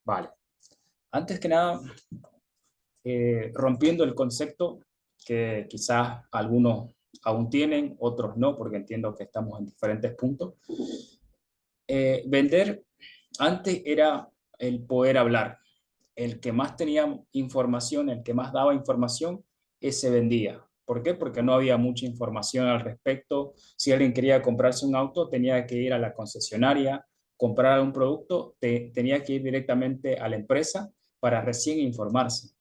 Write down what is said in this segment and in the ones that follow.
Vale. Antes que nada, rompiendo el concepto que quizás algunos aún tienen, otros no, porque entiendo que estamos en diferentes puntos. Vender antes era el poder hablar. El que más tenía información, el que más daba información, ese vendía. ¿Por qué? Porque no había mucha información al respecto. Si alguien quería comprarse un auto, tenía que ir a la concesionaria, comprar un producto, tenía que ir directamente a la empresa para recién informarse.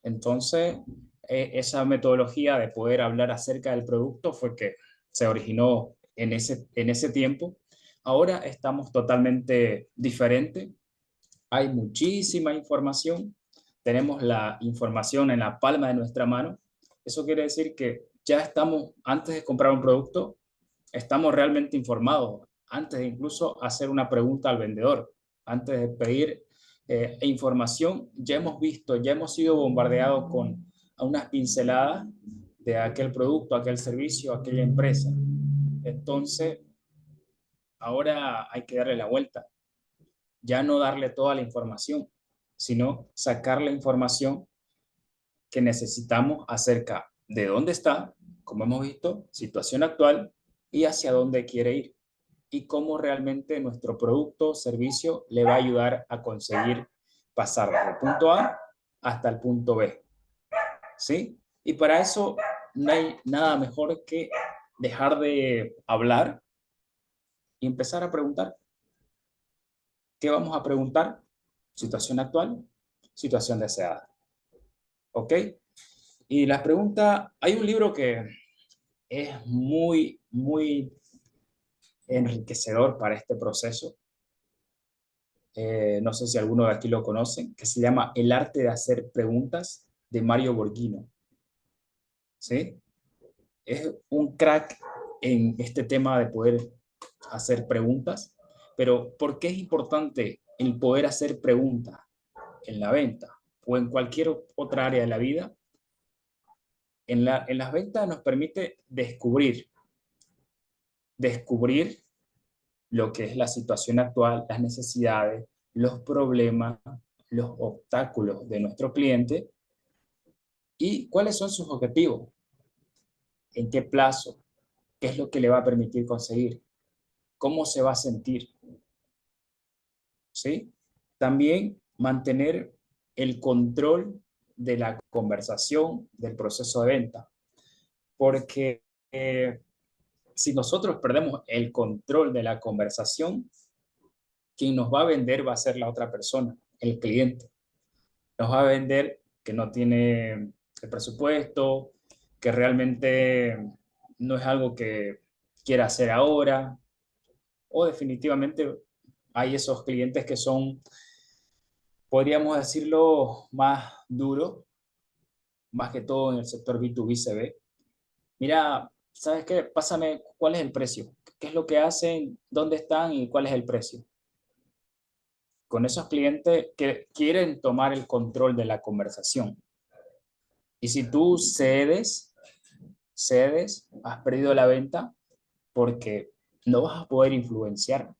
Entonces, esa metodología de poder hablar acerca del producto fue que se originó en ese tiempo. Ahora estamos totalmente diferentes. Hay muchísima información. Tenemos la información en la palma de nuestra mano. Eso quiere decir que ya estamos, antes de comprar un producto, estamos realmente informados, antes de incluso hacer una pregunta al vendedor, antes de pedir información, ya hemos visto, ya hemos sido bombardeados con unas pinceladas de aquel producto, aquel servicio, aquella empresa. Entonces, ahora hay que darle la vuelta, ya no darle toda la información, sino sacar la información que necesitamos acerca de dónde está, como hemos visto, situación actual y hacia dónde quiere ir y cómo realmente nuestro producto o servicio le va a ayudar a conseguir pasar desde el punto A hasta el punto B. ¿Sí? Y para eso no hay nada mejor que dejar de hablar y empezar a preguntar. ¿Qué vamos a preguntar? Situación actual, situación deseada. ¿Ok? Y las preguntas, hay un libro que es muy enriquecedor para este proceso. No sé si alguno de aquí lo conocen, que se llama El arte de hacer preguntas de Mario Borghino. ¿Sí? Es un crack en este tema de poder hacer preguntas, pero ¿por qué es importante el poder hacer preguntas en la venta o en cualquier otra área de la vida? En las ventas nos permite descubrir lo que es la situación actual, las necesidades, los problemas, los obstáculos de nuestro cliente y cuáles son sus objetivos, en qué plazo, qué es lo que le va a permitir conseguir, cómo se va a sentir, ¿sí? También mantener el control de la conversación, del proceso de venta, porque si nosotros perdemos el control de la conversación, quien nos va a vender va a ser la otra persona, el cliente. Nos va a vender que no tiene el presupuesto, que realmente no es algo que quiera hacer ahora, o definitivamente hay esos clientes que son, podríamos decirlo, más duros, más que todo en el sector B2B se ve. Mira, ¿sabes qué? Pásame cuál es el precio, qué es lo que hacen, dónde están y cuál es el precio. Con esos clientes que quieren tomar el control de la conversación. Y si tú cedes, has perdido la venta porque no vas a poder influenciar.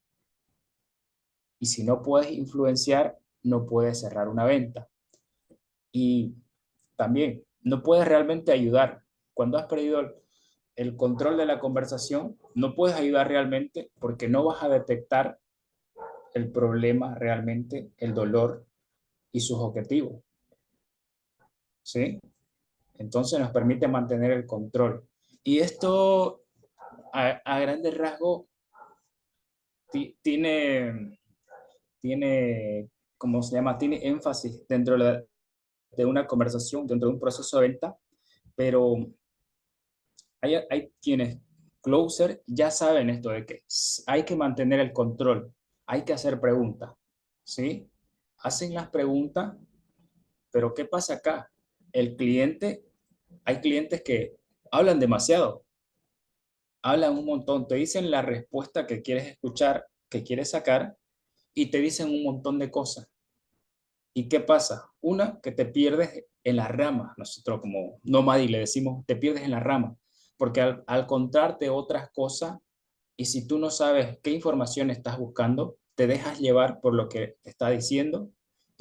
Y si no puedes influenciar, no puedes cerrar una venta. Y también no puedes realmente ayudar. Cuando has perdido el control de la conversación, no puedes ayudar realmente porque no vas a detectar el problema realmente, el dolor y sus objetivos. ¿Sí? Entonces nos permite mantener el control. Y esto, a grandes rasgos, tiene, tiene, ¿cómo se llama? Tiene énfasis dentro de una conversación, dentro de un proceso de venta, pero hay quienes, closer, ya saben esto de que hay que mantener el control, hay que hacer preguntas, ¿sí? Hacen las preguntas, pero ¿qué pasa acá? El cliente, hay clientes que hablan demasiado, hablan un montón, te dicen la respuesta que quieres escuchar, que quieres sacar, y te dicen un montón de cosas. ¿Y qué pasa? Una, que te pierdes en las ramas. Nosotros como nómadi le decimos, te pierdes en las ramas, porque al contarte otras cosas, y si tú no sabes qué información estás buscando, te dejas llevar por lo que te está diciendo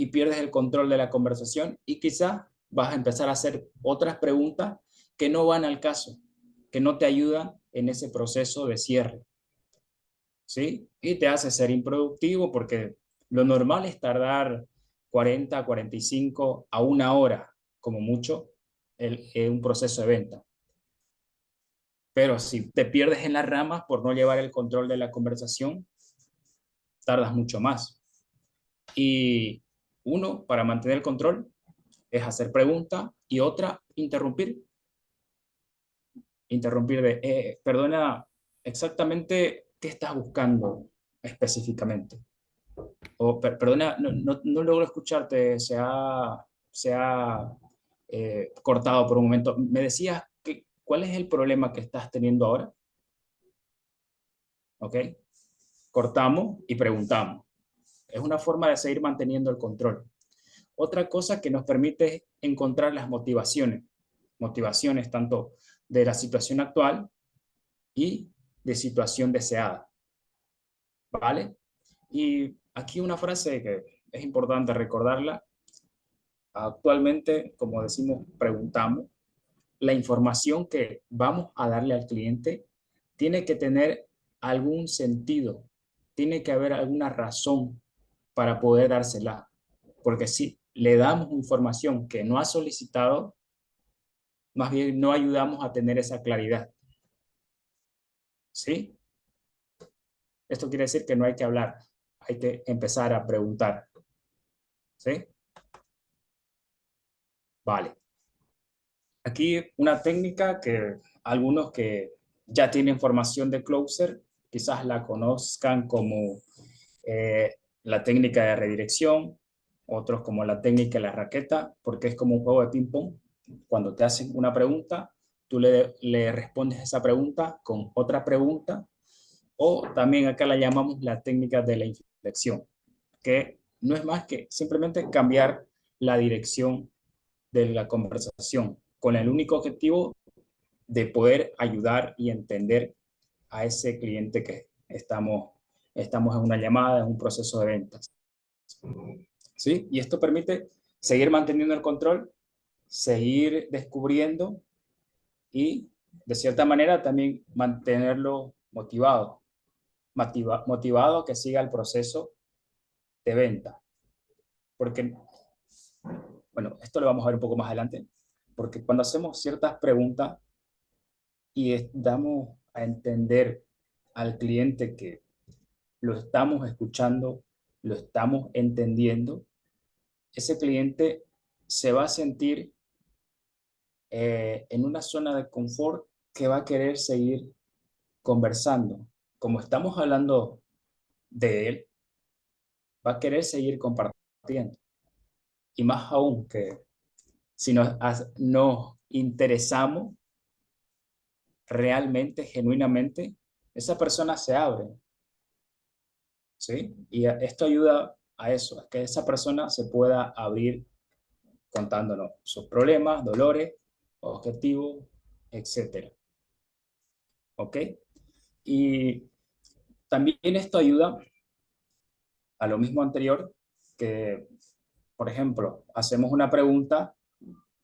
y pierdes el control de la conversación y quizás vas a empezar a hacer otras preguntas que no van al caso, que no te ayudan en ese proceso de cierre, ¿sí? Y te hace ser improductivo porque lo normal es tardar 40, 45 a una hora, como mucho, un proceso de venta. Pero si te pierdes en las ramas por no llevar el control de la conversación, tardas mucho más. Y uno, para mantener el control, es hacer preguntas y otra, interrumpir. Interrumpir de, perdona, exactamente qué estás buscando específicamente. O, perdona, no logro escucharte, se ha cortado por un momento. ¿Me decías cuál es el problema que estás teniendo ahora? ¿Ok? Cortamos y preguntamos. Es una forma de seguir manteniendo el control. Otra cosa que nos permite es encontrar las motivaciones tanto de la situación actual y de situación deseada, ¿vale? Y aquí una frase que es importante recordarla. Actualmente, como decimos, preguntamos. La información que vamos a darle al cliente tiene que tener algún sentido, tiene que haber alguna razón para poder dársela. Porque si le damos información que no ha solicitado, más bien no ayudamos a tener esa claridad. ¿Sí? Esto quiere decir que no hay que hablar, hay que empezar a preguntar. ¿Sí? Vale. Aquí una técnica que algunos que ya tienen formación de closer quizás la conozcan como la técnica de redirección, otros como la técnica de la raqueta, porque es como un juego de ping-pong. Cuando te hacen una pregunta, tú le respondes esa pregunta con otra pregunta, o también acá la llamamos la técnica de la inflexión, que no es más que simplemente cambiar la dirección de la conversación con el único objetivo de poder ayudar y entender a ese cliente que estamos en una llamada, en un proceso de ventas. ¿Sí? Y esto permite seguir manteniendo el control, seguir descubriendo y, de cierta manera, también mantenerlo motivado a que siga el proceso de venta. Porque, bueno, esto lo vamos a ver un poco más adelante, porque cuando hacemos ciertas preguntas y damos a entender al cliente que lo estamos escuchando, lo estamos entendiendo, ese cliente se va a sentir en una zona de confort que va a querer seguir conversando. Como estamos hablando de él, va a querer seguir compartiendo. Y más aún que si nos interesamos realmente, genuinamente, esa persona se abre, ¿sí? Y esto ayuda a eso, a que esa persona se pueda abrir contándonos sus problemas, dolores, objetivos, etcétera. ¿Ok? Y también esto ayuda a lo mismo anterior, que, por ejemplo, hacemos una pregunta,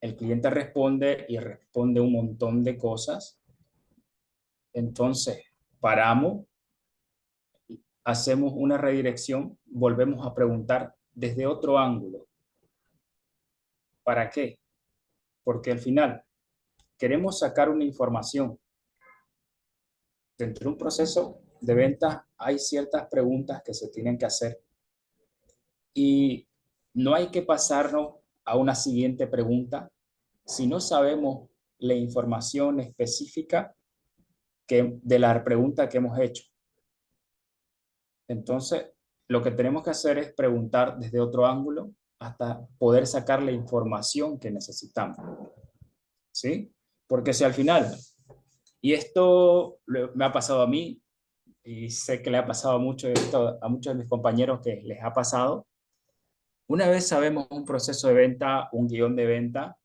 el cliente responde y responde un montón de cosas, entonces paramos, hacemos una redirección, volvemos a preguntar desde otro ángulo. ¿Para qué? Porque al final queremos sacar una información. Dentro de un proceso de venta hay ciertas preguntas que se tienen que hacer y no hay que pasarnos a una siguiente pregunta si no sabemos la información específica de la pregunta que hemos hecho. Entonces, lo que tenemos que hacer es preguntar desde otro ángulo hasta poder sacar la información que necesitamos. ¿Sí? Porque si al final, y esto me ha pasado a mí, y sé que le ha pasado a muchos de mis compañeros que les ha pasado, una vez sabemos un proceso de venta, un guión de venta,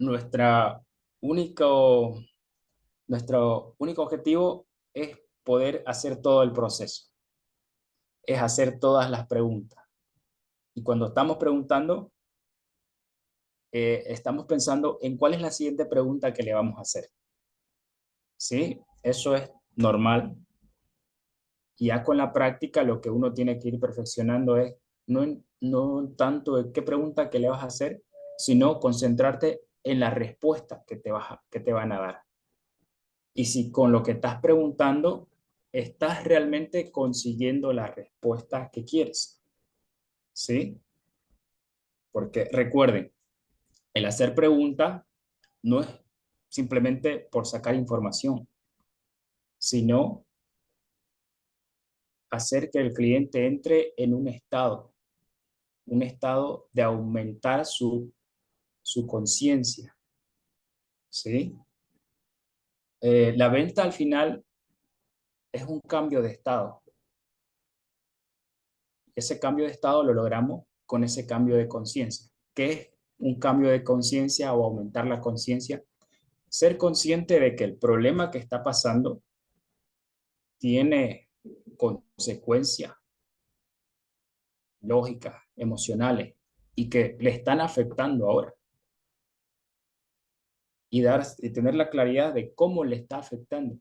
nuestra único, nuestro único objetivo es poder hacer todo el proceso, es hacer todas las preguntas. Y cuando estamos preguntando, estamos pensando en cuál es la siguiente pregunta que le vamos a hacer. ¿Sí? Eso es normal. Y ya con la práctica lo que uno tiene que ir perfeccionando es no tanto en qué pregunta que le vas a hacer, sino concentrarte en la respuesta que te van a dar. Y si con lo que estás preguntando estás realmente consiguiendo la respuesta que quieres. ¿Sí? Porque recuerden, el hacer preguntas no es simplemente por sacar información, sino hacer que el cliente entre en un estado de aumentar su conciencia, ¿sí? La venta al final es un cambio de estado. Ese cambio de estado lo logramos con ese cambio de conciencia. ¿Qué es un cambio de conciencia o aumentar la conciencia? Ser consciente de que el problema que está pasando tiene consecuencias lógicas, emocionales, y que le están afectando ahora. Y tener la claridad de cómo le está afectando.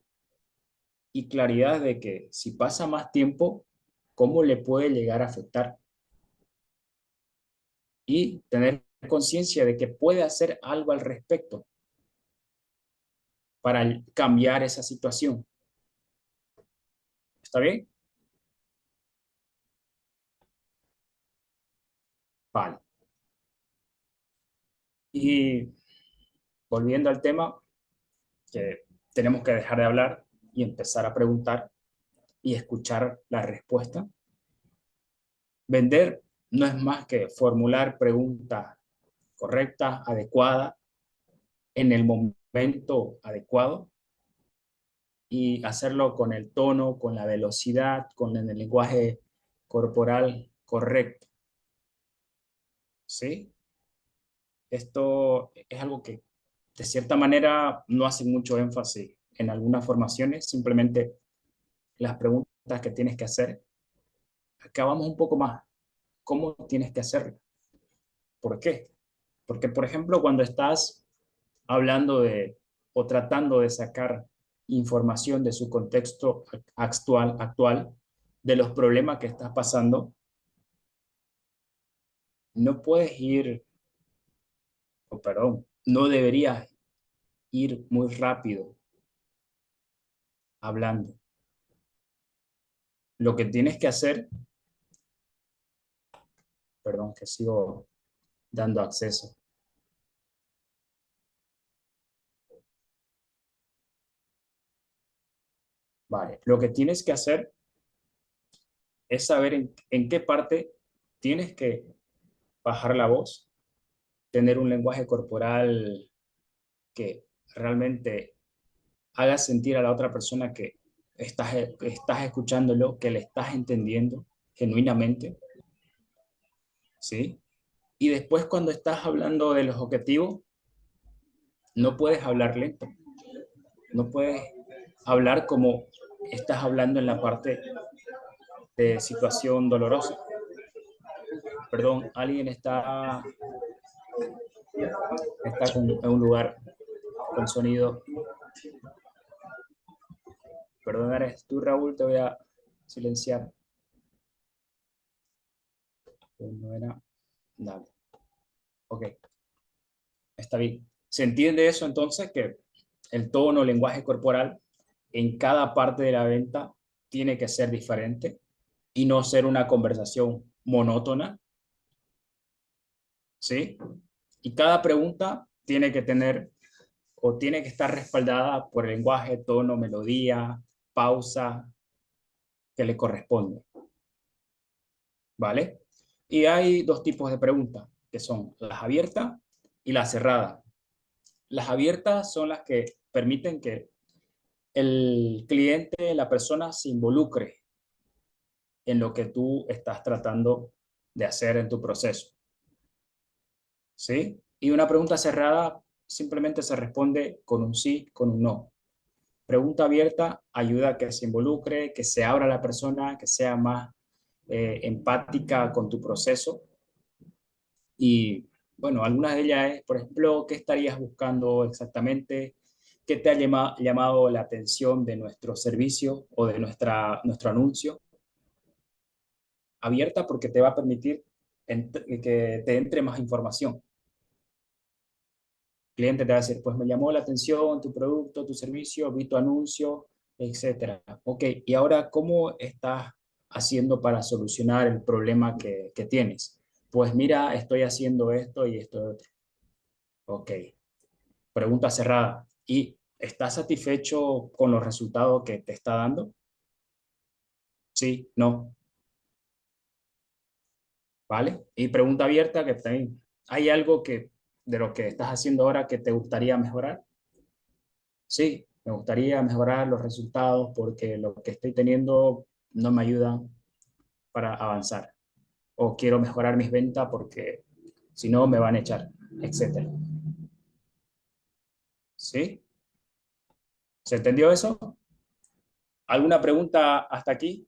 Y claridad de que si pasa más tiempo, cómo le puede llegar a afectar. Y tener conciencia de que puede hacer algo al respecto para cambiar esa situación. ¿Está bien? Vale. Y volviendo al tema, que tenemos que dejar de hablar y empezar a preguntar y escuchar la respuesta. Vender no es más que formular preguntas correctas, adecuadas, en el momento adecuado y hacerlo con el tono, con la velocidad, con el lenguaje corporal correcto. ¿Sí? Esto es algo que de cierta manera no hace mucho énfasis en algunas formaciones, simplemente las preguntas que tienes que hacer. Acá vamos un poco más. ¿Cómo tienes que hacerlo? ¿Por qué? Porque, por ejemplo, cuando estás hablando de o tratando de sacar información de su contexto actual, de los problemas que estás pasando, no puedes ir, o perdón, no deberías ir muy rápido hablando. Lo que tienes que hacer, perdón, que sigo dando acceso. Vale, lo que tienes que hacer es saber en qué parte tienes que bajar la voz, tener un lenguaje corporal que realmente haga sentir a la otra persona que estás escuchándolo, que le estás entendiendo genuinamente, ¿sí? Y después cuando estás hablando de los objetivos, no puedes hablar lento, no puedes hablar como estás hablando en la parte de situación dolorosa. Perdón, alguien está en un lugar con sonido. Perdón, eres tú, Raúl, te voy a silenciar. No era. Dale. Ok, está bien. ¿Se entiende eso entonces? Que el tono, el lenguaje corporal en cada parte de la venta tiene que ser diferente y no ser una conversación monótona, ¿sí? Y cada pregunta tiene que tener o tiene que estar respaldada por el lenguaje, tono, melodía, pausa que le corresponde, ¿vale? Y hay dos tipos de preguntas, que son las abiertas y las cerradas. Las abiertas son las que permiten que el cliente, la persona, se involucre en lo que tú estás tratando de hacer en tu proceso, ¿sí? Y una pregunta cerrada simplemente se responde con un sí, con un no. Pregunta abierta ayuda a que se involucre, que se abra la persona, que sea más empática con tu proceso, Y bueno, algunas de ellas es, por ejemplo, ¿qué estarías buscando exactamente? ¿Qué te ha llamado la atención de nuestro servicio o de nuestro anuncio? Abierta porque te va a permitir que te entre más información. El cliente te va a decir, pues me llamó la atención tu producto, tu servicio, vi tu anuncio, etcétera. Ok, y ahora, ¿cómo estás haciendo para solucionar el problema que tienes? Pues mira, estoy haciendo esto y esto otro. Ok, pregunta cerrada. ¿Y estás satisfecho con los resultados que te está dando? Sí, no, ¿vale? Y pregunta abierta que también, ¿hay algo que de lo que estás haciendo ahora que te gustaría mejorar? Sí, me gustaría mejorar los resultados porque lo que estoy teniendo no me ayuda para avanzar. O quiero mejorar mis ventas porque si no me van a echar, etcétera. ¿Sí? ¿Se entendió eso? ¿Alguna pregunta hasta aquí?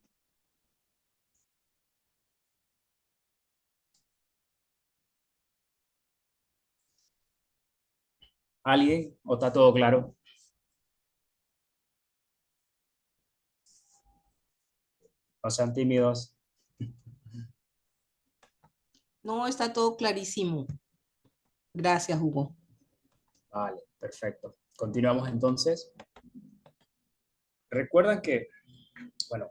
¿Alguien? ¿O está todo claro? No sean tímidos. No, está todo clarísimo. Gracias, Hugo. Vale, perfecto. Continuamos entonces. Recuerdan que, bueno,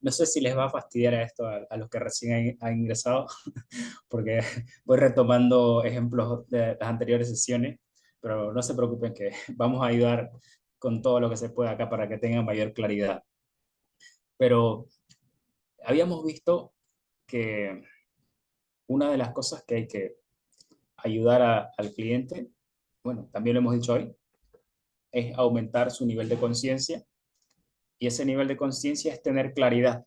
no sé si les va a fastidiar a esto a los que recién han ingresado, porque voy retomando ejemplos de las anteriores sesiones, pero no se preocupen que vamos a ayudar con todo lo que se pueda acá para que tengan mayor claridad. Pero habíamos visto que una de las cosas que hay que ayudar al cliente, bueno, también lo hemos dicho hoy, es aumentar su nivel de conciencia y ese nivel de conciencia es tener claridad.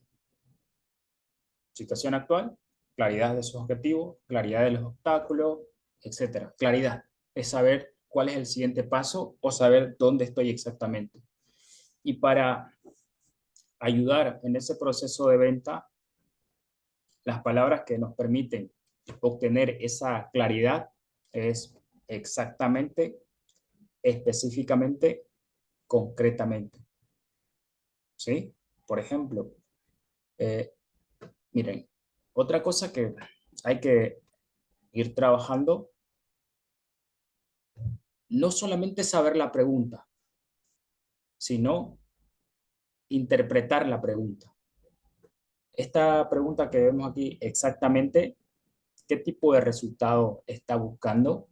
Situación actual, claridad de sus objetivos, claridad de los obstáculos, etcétera. Claridad es saber cuál es el siguiente paso o saber dónde estoy exactamente. Y para ayudar en ese proceso de venta, las palabras que nos permiten obtener esa claridad es exactamente, específicamente, concretamente. ¿Sí? Por ejemplo, eh, miren, otra cosa que hay que ir trabajando, no solamente saber la pregunta, sino interpretar la pregunta. Esta pregunta que vemos aquí, exactamente qué tipo de resultado está buscando,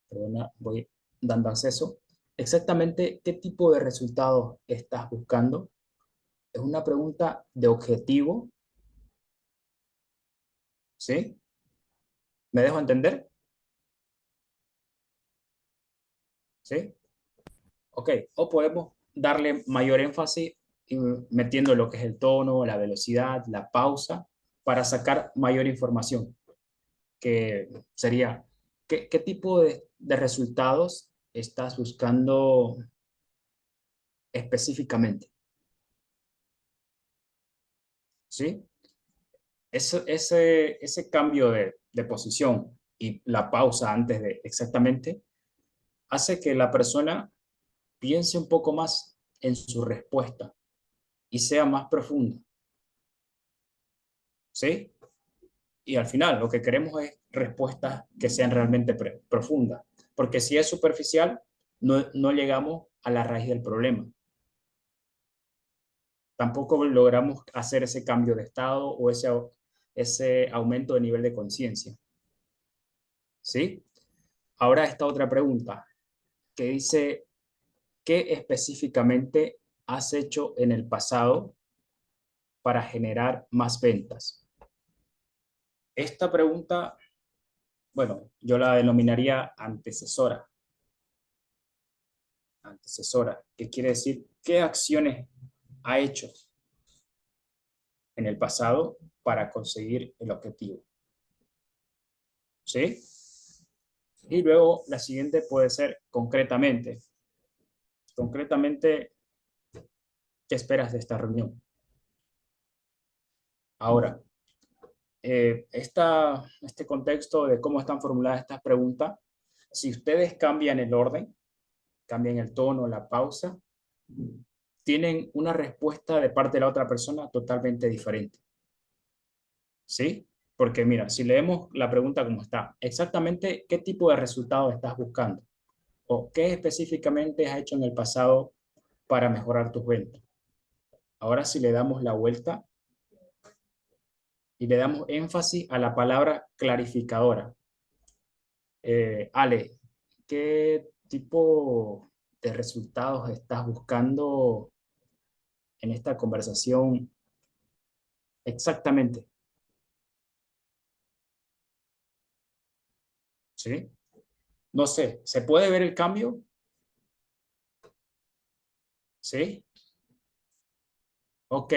perdona, voy dando acceso, exactamente qué tipo de resultado estás buscando. Es una pregunta de objetivo, ¿sí? ¿Me dejo entender? ¿Sí? Ok, o podemos darle mayor énfasis metiendo lo que es el tono, la velocidad, la pausa, para sacar mayor información, que sería, ¿qué tipo de resultados estás buscando específicamente? ¿Sí? Ese cambio de posición y la pausa antes de exactamente hace que la persona piense un poco más en su respuesta y sea más profunda. ¿Sí? Y al final lo que queremos es respuestas que sean realmente profundas, porque si es superficial, no llegamos a la raíz del problema. Tampoco logramos hacer ese cambio de estado o ese aumento de nivel de conciencia. ¿Sí? Ahora esta otra pregunta que dice, ¿qué específicamente has hecho en el pasado para generar más ventas? Esta pregunta, bueno, yo la denominaría antecesora. Antecesora, que quiere decir qué acciones ha hecho en el pasado para conseguir el objetivo. ¿Sí? Y luego la siguiente puede ser concretamente. Concretamente, ¿qué esperas de esta reunión? Ahora, este contexto de cómo están formuladas estas preguntas, si ustedes cambian el orden, cambian el tono, la pausa, tienen una respuesta de parte de la otra persona totalmente diferente. ¿Sí? Porque mira, si leemos la pregunta como está, exactamente qué tipo de resultado estás buscando o qué específicamente has hecho en el pasado para mejorar tus ventas. Ahora si le damos la vuelta y le damos énfasis a la palabra clarificadora. Ale, ¿qué tipo de resultados estás buscando en esta conversación exactamente? ¿Sí? No sé, ¿se puede ver el cambio? ¿Sí? Ok,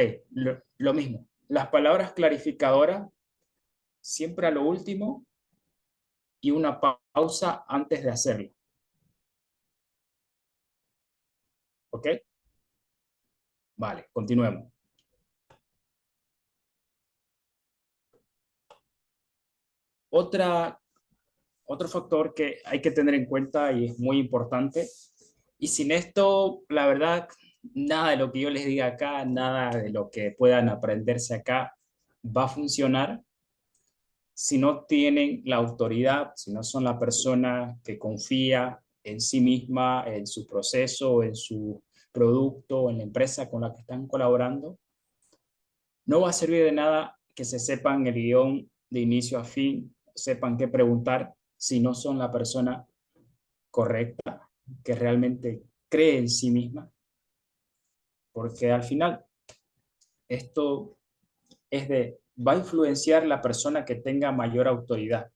lo mismo. Las palabras clarificadoras siempre a lo último y una pausa antes de hacerlo. ¿Ok? Vale, continuemos. Otra, otro factor que hay que tener en cuenta y es muy importante, y sin esto, la verdad, nada de lo que yo les diga acá, nada de lo que puedan aprenderse acá va a funcionar si no tienen la autoridad, si no son la persona que confía en sí misma, en su proceso, en su producto, en la empresa con la que están colaborando, no va a servir de nada que se sepan el guión de inicio a fin, sepan qué preguntar si no son la persona correcta, que realmente cree en sí misma, porque al final esto va a influenciar la persona que tenga mayor autoridad,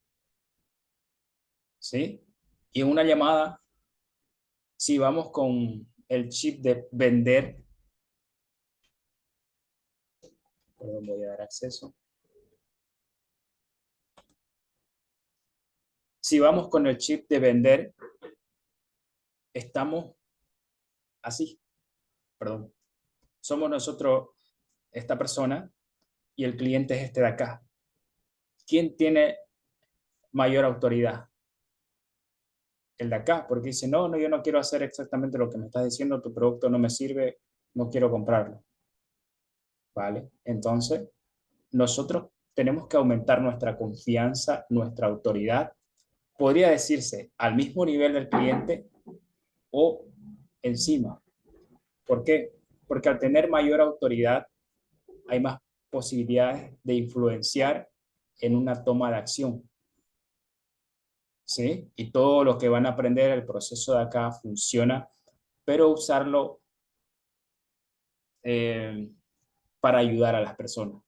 ¿sí? Y en una llamada, si vamos con el chip de vender, perdón, voy a dar acceso. Si vamos con el chip de vender, estamos así, perdón. Somos nosotros, esta persona, y el cliente es este de acá. ¿Quién tiene mayor autoridad? El de acá, porque dice, no, no, yo no quiero hacer exactamente lo que me estás diciendo, tu producto no me sirve, no quiero comprarlo. ¿Vale? Entonces, nosotros tenemos que aumentar nuestra confianza, nuestra autoridad, podría decirse al mismo nivel del cliente o encima. ¿Por qué? Porque al tener mayor autoridad hay más posibilidades de influenciar en una toma de acción. ¿Sí? Y todo lo que van a aprender, el proceso de acá funciona, pero usarlo eh, para ayudar a las personas,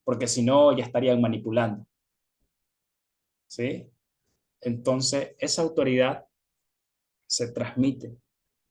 porque si no ya estarían manipulando. ¿Sí? Entonces, esa autoridad se transmite